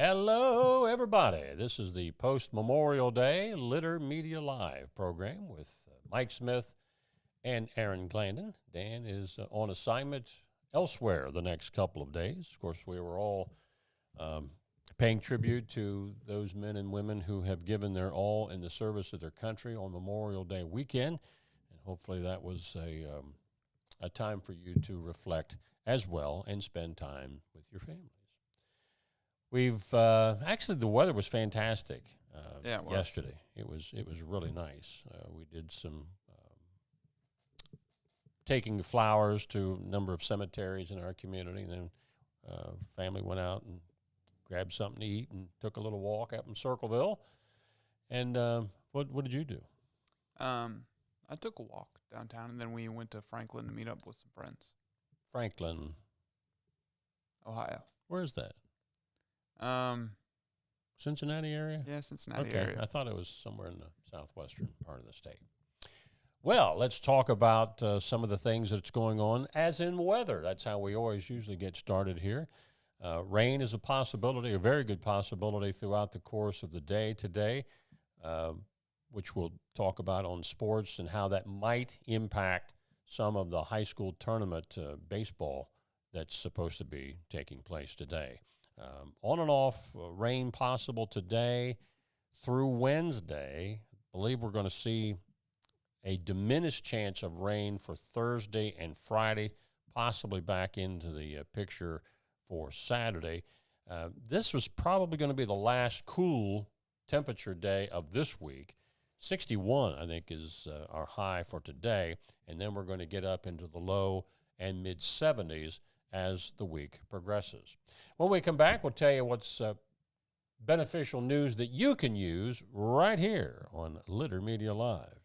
Hello, everybody. This is the post-Memorial Day Litter Media Live program with Mike Smith and Aaron Glandon. Dan is on assignment elsewhere the next couple of days. Of course, we were all paying tribute to those men and women who have given their all in the service of their country on Memorial Day weekend. And hopefully that was a time for you to reflect as well and spend time with your families. We've actually, the weather was fantastic yesterday. It was really nice. We did some taking flowers to a number of cemeteries in our community, and then family went out and grabbed something to eat and took a little walk up in Circleville. And what did you do? I took a walk downtown, and then we went to Franklin to meet up with some friends. Franklin, Ohio. Where is that? Cincinnati area? Yeah, Cincinnati area. Okay, I thought it was somewhere in the southwestern part of the state. Well, let's talk about some of the things that's going on, as in weather. That's how we always usually get started here. Rain is a possibility, a very good possibility throughout the course of the day today, which we'll talk about on sports and how that might impact some of the high school tournament baseball that's supposed to be taking place today. On and off rain possible today through Wednesday. I believe we're going to see a diminished chance of rain for Thursday and Friday, possibly back into the picture for Saturday. This was probably going to be the last cool temperature day of this week. 61, I think, is our high for today, and then we're going to get up into the low and mid-70s as the week progresses. When we come back, we'll tell you what's beneficial news that you can use right here on Litter Media Live.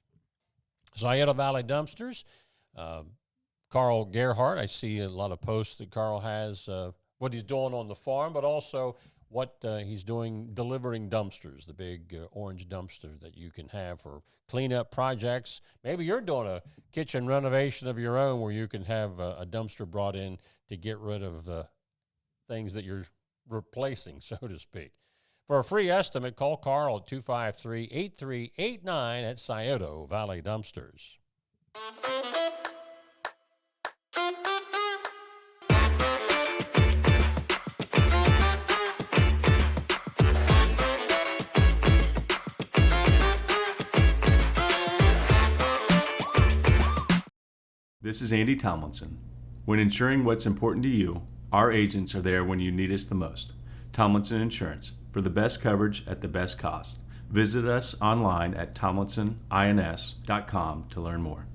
Zayetta Valley Dumpsters, Carl Gerhardt. I see a lot of posts that Carl has, what he's doing on the farm, but also what he's doing delivering dumpsters, the big orange dumpster that you can have for cleanup projects. Maybe you're doing a kitchen renovation of your own where you can have a dumpster brought in to get rid of things that you're replacing, so to speak. For a free estimate, call Carl at 253-8389 at Scioto Valley Dumpsters. This is Andy Tomlinson. When insuring what's important to you, our agents are there when you need us the most. Tomlinson Insurance, for the best coverage at the best cost. Visit us online at tomlinsonins.com to learn more.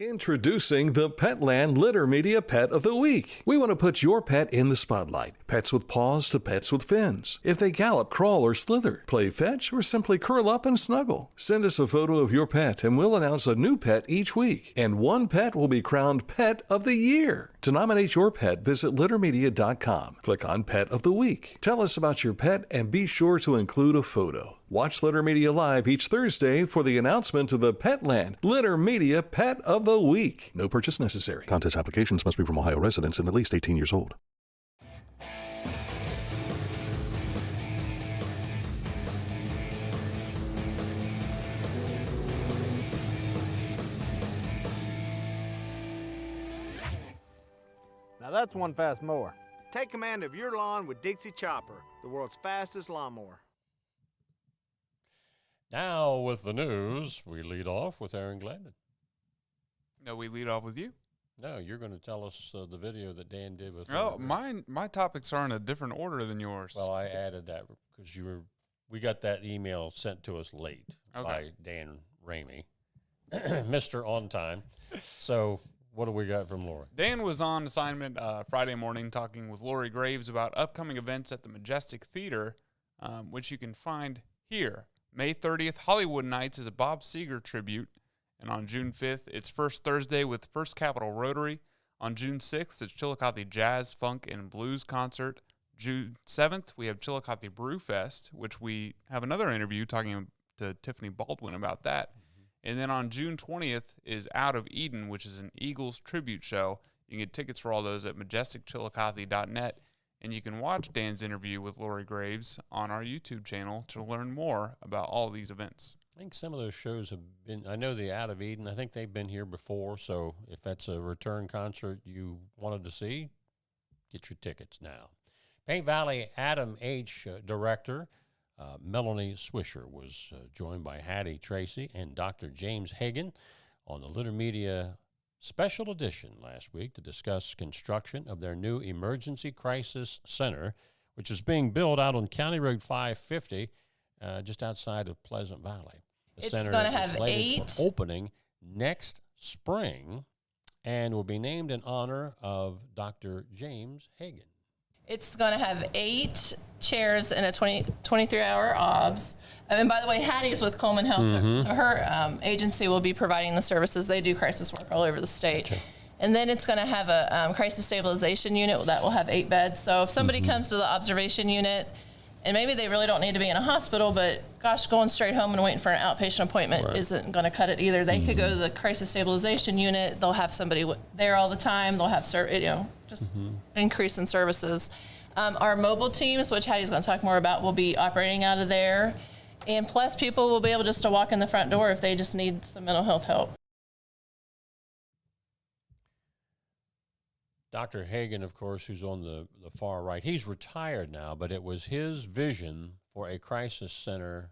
Introducing the Petland Litter Media Pet of the Week. We want to put your pet in the spotlight. Pets with paws to pets with fins. If they gallop, crawl, or slither, play fetch, or simply curl up and snuggle. Send us a photo of your pet and we'll announce a new pet each week. And one pet will be crowned Pet of the Year. To nominate your pet, visit littermedia.com. Click on Pet of the Week. Tell us about your pet and be sure to include a photo. Watch Litter Media Live each Thursday for the announcement of the Petland Litter Media Pet of the Week. No purchase necessary. Contest applications must be from Ohio residents and at least 18 years old. Now that's one fast mower. Take command of your lawn with Dixie Chopper, the world's fastest lawnmower. Now with the news, we lead off with Aaron Glandon. No, we lead off with you. No, you're going to tell us the video that Dan did with. My topics are in a different order than yours. Well, I added that because we got that email sent to us late by Dan Ramey, Mr. On Time. So what do we got from Lori? Dan was on assignment Friday morning talking with Lori Graves about upcoming events at the Majestic Theatre, which you can find here. May 30th, Hollywood Nights is a Bob Seger tribute. And on June 5th, it's First Thursday with First Capital Rotary. On June 6th, it's Chillicothe Jazz, Funk, and Blues Concert. June 7th, we have Chillicothe Brew Fest, which we have another interview talking to Tiffany Baldwin about that. Mm-hmm. And then on June 20th is Out of Eden, which is an Eagles tribute show. You can get tickets for all those at majesticchillicothe.net. And you can watch Dan's interview with Lori Graves on our YouTube channel to learn more about all these events. I think some of those shows have been, I know the Out of Eden, I think they've been here before, so if that's a return concert you wanted to see, get your tickets now. Paint Valley ADAMH director Melanie Swisher was joined by Hattie Tracy and Dr. James Hagan on the Litter Media special edition last week to discuss construction of their new Emergency Crisis Center, which is being built out on County Road 550 just outside of Pleasant Valley. The It's center going to is have slated for opening next spring and will be named in honor of Dr. James Hagan. It's going to have 8 chairs and a 23-hour OBS. And by the way, Hattie's with Coleman Health, so her agency will be providing the services. They do crisis work all over the state. Gotcha. And then it's going to have a crisis stabilization unit that will have 8 beds. So if somebody comes to the observation unit, and maybe they really don't need to be in a hospital, but gosh, going straight home and waiting for an outpatient appointment isn't going to cut it either. They could go to the crisis stabilization unit. They'll have somebody there all the time. They'll have just increase in services. Our mobile teams, which Hattie's going to talk more about, will be operating out of there. And plus, people will be able just to walk in the front door if they just need some mental health help. Dr. Hagan, of course, who's on the far right, he's retired now, but it was his vision for a crisis center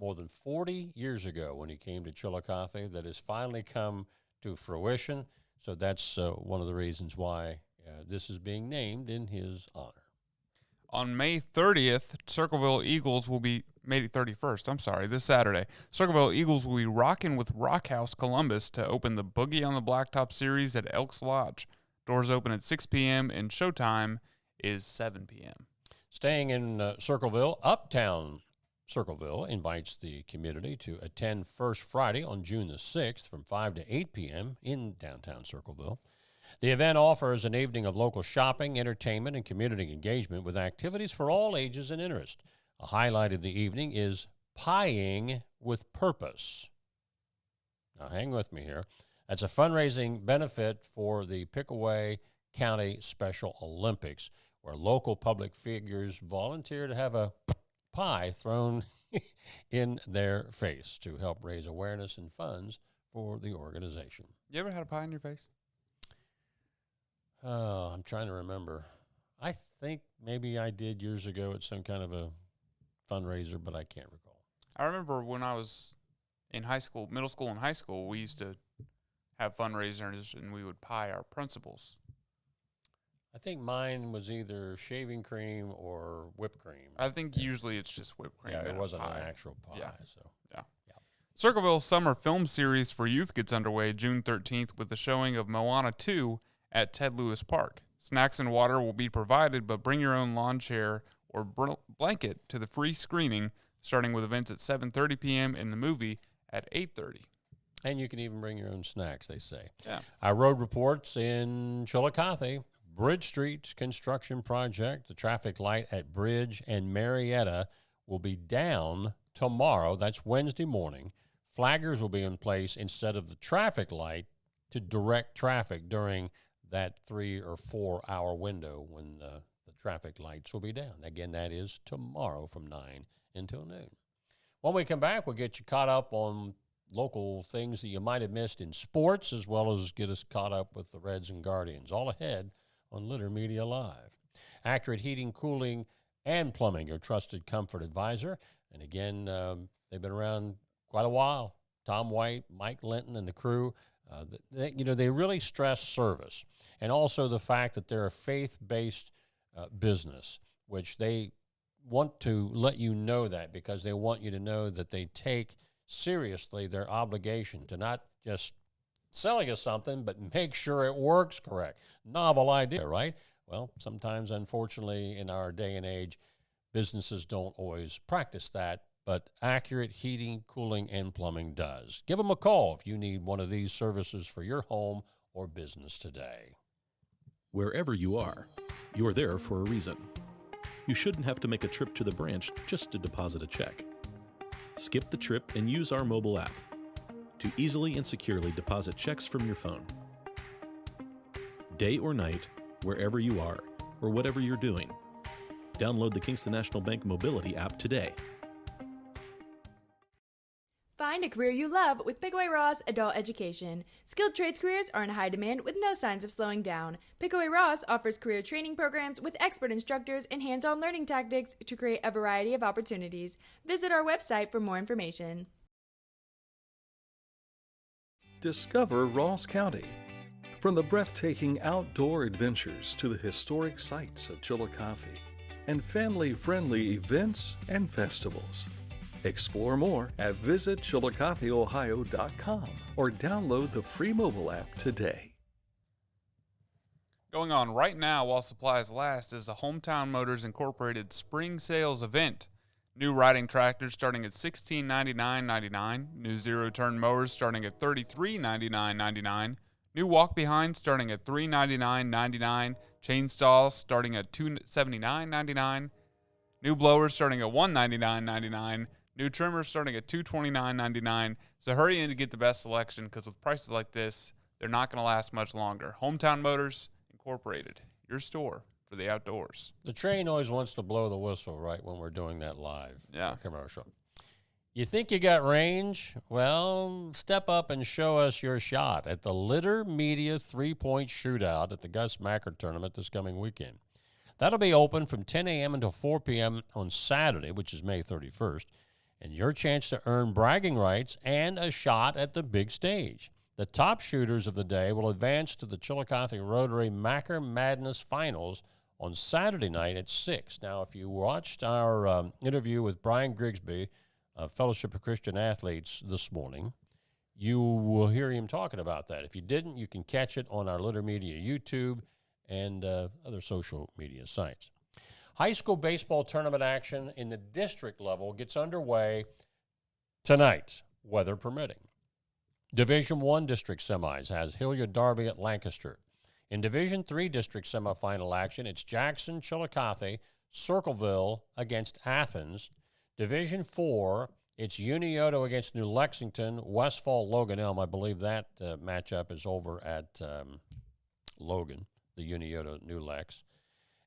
more than 40 years ago when he came to Chillicothe that has finally come to fruition. So that's one of the reasons why this is being named in his honor. On May 30th, Circleville Eagles will be, May 31st, I'm sorry, this Saturday, Circleville Eagles will be rocking with Rockhouse Columbus to open the Boogie on the Blacktop series at Elks Lodge. Doors open at 6 p.m. and showtime is 7 p.m. Staying in Circleville, Uptown Circleville invites the community to attend First Friday on June the 6th from 5 to 8 p.m. in downtown Circleville. The event offers an evening of local shopping, entertainment, and community engagement with activities for all ages and interest. A highlight of the evening is Pieing with Purpose. Now, hang with me here. That's a fundraising benefit for the Pickaway County Special Olympics, where local public figures volunteer to have a pie thrown in their face to help raise awareness and funds for the organization. You ever had a pie in your face? Oh, I'm trying to remember. I think maybe I did years ago at some kind of a fundraiser, but I can't recall. I remember when I was in high school, middle school and high school, we used to have fundraisers and we would pie our principals. I think mine was either shaving cream or whipped cream. I think usually it's just whipped cream. Yeah, it and a wasn't pie. an actual pie. Yeah. So Yeah. Circleville Summer Film Series for Youth gets underway June 13th with the showing of Moana 2 at Ted Lewis Park. Snacks and water will be provided, but bring your own lawn chair or blanket to the free screening, starting with events at 7:30 p.m. and the movie at 8:30. And you can even bring your own snacks, they say. Yeah. Our road reports in Chillicothe, Bridge Street construction project, the traffic light at Bridge and Marietta will be down tomorrow. That's Wednesday morning. Flaggers will be in place instead of the traffic light to direct traffic during that 3 or 4 hour window when the traffic lights will be down. Again, that is tomorrow from 9 until noon. When we come back, we'll get you caught up on local things that you might have missed in sports, as well as get us caught up with the Reds and Guardians. All ahead on Litter Media Live. Accurate Heating, Cooling, and Plumbing, your trusted comfort advisor. And again, they've been around quite a while. Tom White, Mike Linton, and the crew. They really stress service, and also the fact that they're a faith-based business, which they want to let you know that because they want you to know that they take seriously their obligation to not just sell you something, but make sure it works correct. Novel idea, right? Well, sometimes, unfortunately, in our day and age, businesses don't always practice that, but Accurate Heating, Cooling, and Plumbing does. Give them a call if you need one of these services for your home or business today. Wherever you are, you're there for a reason. You shouldn't have to make a trip to the branch just to deposit a check. Skip the trip and use our mobile app to easily and securely deposit checks from your phone. Day or night, wherever you are, or whatever you're doing, Download the Kingston National Bank Mobility app today. Find a career you love with Pickaway Ross Adult Education. Skilled trades careers are in high demand with no signs of slowing down. Pickaway Ross offers career training programs with expert instructors and hands-on learning tactics to create a variety of opportunities. Visit our website for more information. Discover Ross County. From the breathtaking outdoor adventures to the historic sights of Chillicothe and family-friendly events and festivals. Explore more at visitchillicotheohio.com or download the free mobile app today. Going on right now while supplies last is the Hometown Motors Incorporated Spring Sales event. New riding tractors starting at $1699.99, new zero-turn mowers starting at $3399.99, new walk-behinds starting at $399.99, chainsaws starting at $279.99, new blowers starting at $199.99, new trimmers starting at $229.99. So hurry in to get the best selection because with prices like this, they're not going to last much longer. Hometown Motors Incorporated, your store for the outdoors. The train always wants to blow the whistle right when we're doing that live commercial. You think you got range? Well, step up and show us your shot at the Litter Media three-point shootout at the Gus Macker tournament this coming weekend. That'll be open from 10 a.m. until 4 p.m. on Saturday, which is May 31st, and your chance to earn bragging rights and a shot at the big stage. The top shooters of the day will advance to the Chillicothe Rotary Macker Madness Finals on Saturday night at 6. Now, if you watched our interview with Brian Grigsby, Fellowship of Christian Athletes, this morning, you will hear him talking about that. If you didn't, you can catch it on our Litter Media YouTube and other social media sites. High school baseball tournament action in the district level gets underway tonight, weather permitting. Division I district semis has Hilliard Darby at Lancaster. In Division III district semifinal action, it's Jackson, Chillicothe, Circleville against Athens. Division IV, it's Unioto against New Lexington, Westfall, Logan Elm. I believe that matchup is over at Logan, the Unioto New Lex.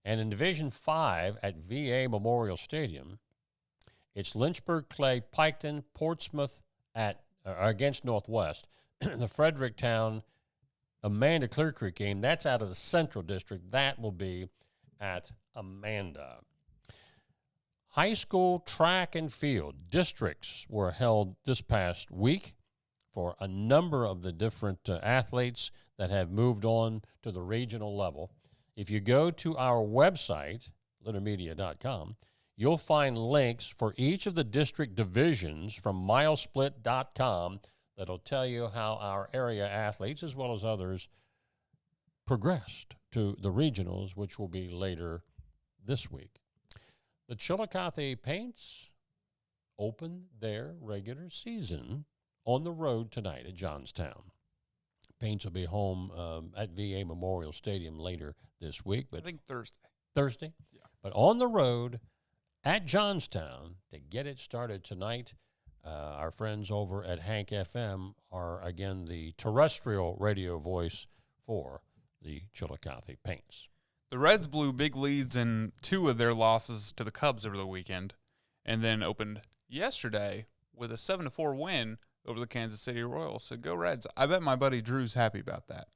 And in Division V at VA Memorial Stadium, it's Lynchburg, Clay, Piketon, Portsmouth against Northwest. The Fredericktown Amanda Clear Creek game, that's out of the Central District. That will be at Amanda. High school track and field districts were held this past week for a number of the different athletes that have moved on to the regional level. If you go to our website, littermedia.com, you'll find links for each of the district divisions from milesplit.com that'll tell you how our area athletes, as well as others, progressed to the regionals, which will be later this week. The Chillicothe Paints open their regular season on the road tonight at Johnstown. Paints will be home at VA Memorial Stadium later this week. But I think Thursday. Thursday? Yeah. But on the road at Johnstown to get it started tonight, our friends over at Hank FM are, again, the terrestrial radio voice for the Chillicothe Paints. The Reds blew big leads in two of their losses to the Cubs over the weekend and then opened yesterday with a 7-4 win over the Kansas City Royals. So go Reds. I bet my buddy Drew's happy about that.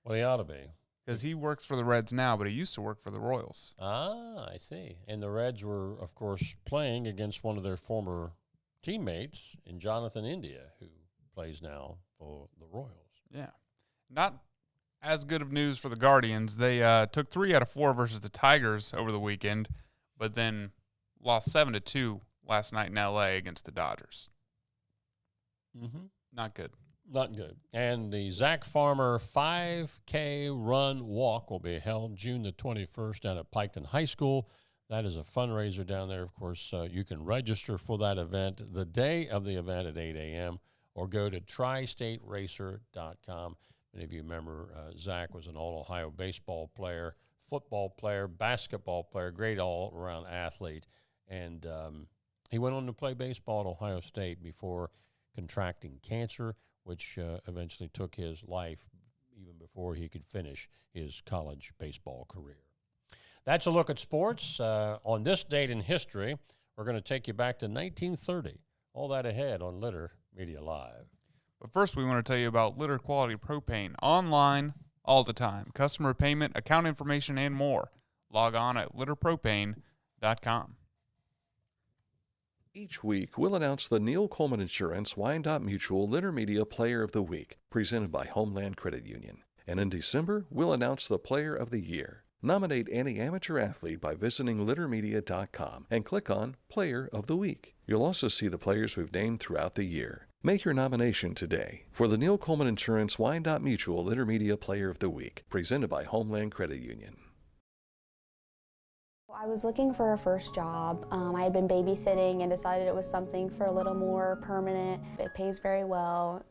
Well, he ought to be. Because he works for the Reds now, but he used to work for the Royals. Ah, I see. And the Reds were, of course, playing against one of their former teammates in Jonathan India, who plays now for the Royals. Yeah. Not as good of news for the Guardians. They took 3 out of 4 versus the Tigers over the weekend, but then lost 7-2 last night in L.A. against the Dodgers. Mm-hmm. Not good. Not good. And the Zach Farmer 5K run walk will be held June the 21st down at Piketon High School. That is a fundraiser down there. Of course, you can register for that event the day of the event at 8 a.m. or go to tristateracer.com. Many of you remember Zach was an all-Ohio baseball player, football player, basketball player, great all-around athlete. And he went on to play baseball at Ohio State before contracting cancer, which eventually took his life even before he could finish his college baseball career. That's a look at sports. On this date in history, we're going to take you back to 1930. All that ahead on Litter Media Live. But first, we want to tell you about Litter Quality Propane, online all the time. Customer payment, account information, and more. Log on at litterpropane.com. Each week, we'll announce the Neil Coleman Insurance Wyandotte Mutual Litter Media Player of the Week, presented by Homeland Credit Union. And in December, we'll announce the Player of the Year. Nominate any amateur athlete by visiting littermedia.com and click on Player of the Week. You'll also see the players we've named throughout the year. Make your nomination today for the Neil Coleman Insurance Wyandotte Mutual Litter Media Player of the Week, presented by Homeland Credit Union. I was looking for a first job. I had been babysitting and decided it was something for a little more permanent. It pays very well.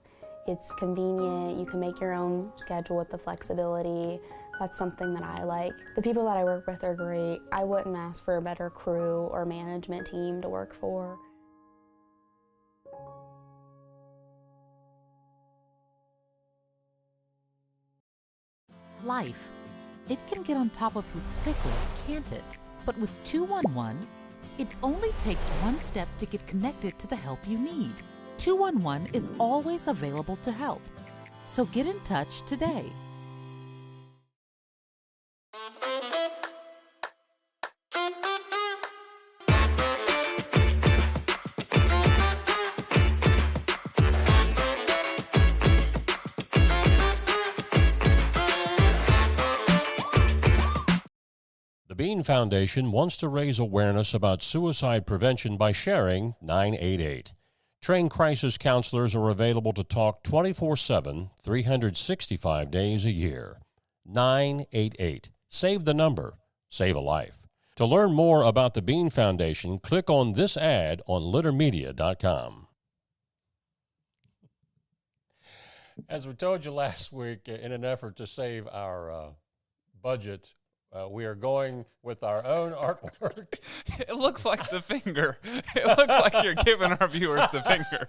It's convenient. You can make your own schedule with the flexibility. That's something that I like. The people that I work with are great. I wouldn't ask for a better crew or management team to work for. Life. It can get on top of you quickly, can't it? But with 211, it only takes one step to get connected to the help you need. 211 is always available to help. So get in touch today. The Bean Foundation wants to raise awareness about suicide prevention by sharing 988. Trained crisis counselors are available to talk 24/7, 365 days a year. 988. Save the number. Save a life. To learn more about the Bean Foundation, click on this ad on littermedia.com. As we told you last week, in an effort to save our budget, we are going with our own artwork. It looks like the finger. It looks like you're giving our viewers the finger.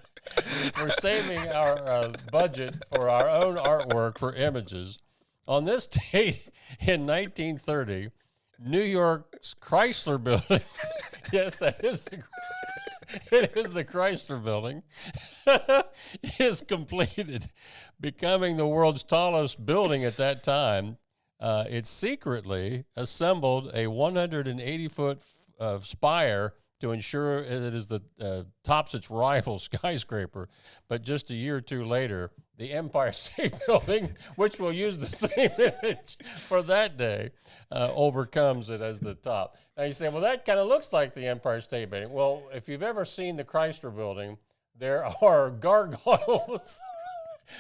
We're saving our budget for our own artwork for images. On this date in 1930, New York's Chrysler Building, yes, it is the Chrysler Building, is completed, becoming the world's tallest building at that time. It secretly assembled a 180-foot spire to ensure it is tops its rival skyscraper. But just a year or two later, the Empire State Building, which will use the same image for that day, overcomes it as the top. Now you say, well, that kind of looks like the Empire State Building. Well, if you've ever seen the Chrysler Building, there are gargoyles.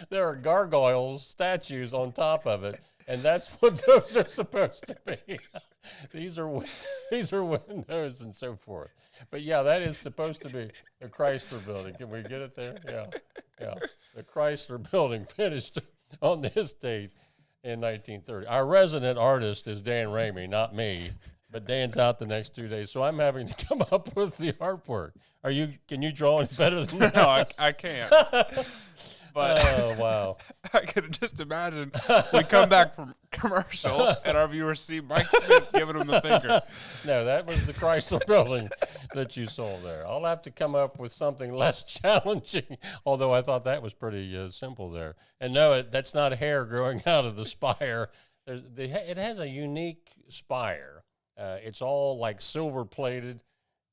There are gargoyles, statues on top of it. And that's what those are supposed to be. These are windows and so forth. But yeah, that is supposed to be the Chrysler Building. Can we get it there? Yeah. The Chrysler Building finished on this date in 1930. Our resident artist is Dan Ramey, not me. But Dan's out the next 2 days, so I'm having to come up with the artwork. Can you draw any better than that? No, I can't. But oh, wow. I could just imagine we come back from commercial and our viewers see Mike Smith giving him the finger. No, that was the Chrysler Building that you saw there. I'll have to come up with something less challenging, although I thought that was pretty simple there. And no, that's not hair growing out of the spire. It has a unique spire. It's all like silver-plated.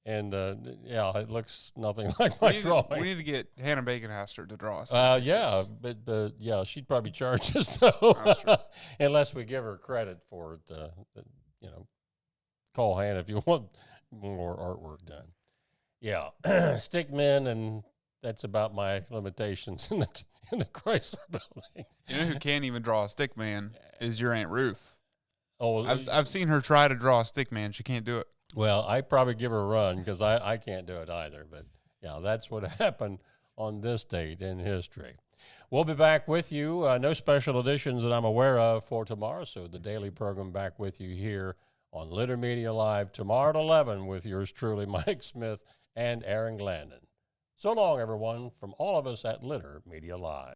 And, it looks nothing like my drawing. We need to get Hannah Baconhaster to draw us. Yeah, but she'd probably charge us, though, unless we give her credit for it. Call Hannah if you want more artwork done. Yeah, stickmen, and that's about my limitations in the Chrysler Building. You know who can't even draw a stick man is your Aunt Ruth. Oh, I've seen her try to draw a stick man. She can't do it. Well, I probably give her a run because I can't do it either. But, yeah, that's what happened on this date in history. We'll be back with you. No special editions that I'm aware of for tomorrow. So the daily program back with you here on Litter Media Live tomorrow at 11 with yours truly, Mike Smith and Aaron Glandon. So long, everyone, from all of us at Litter Media Live.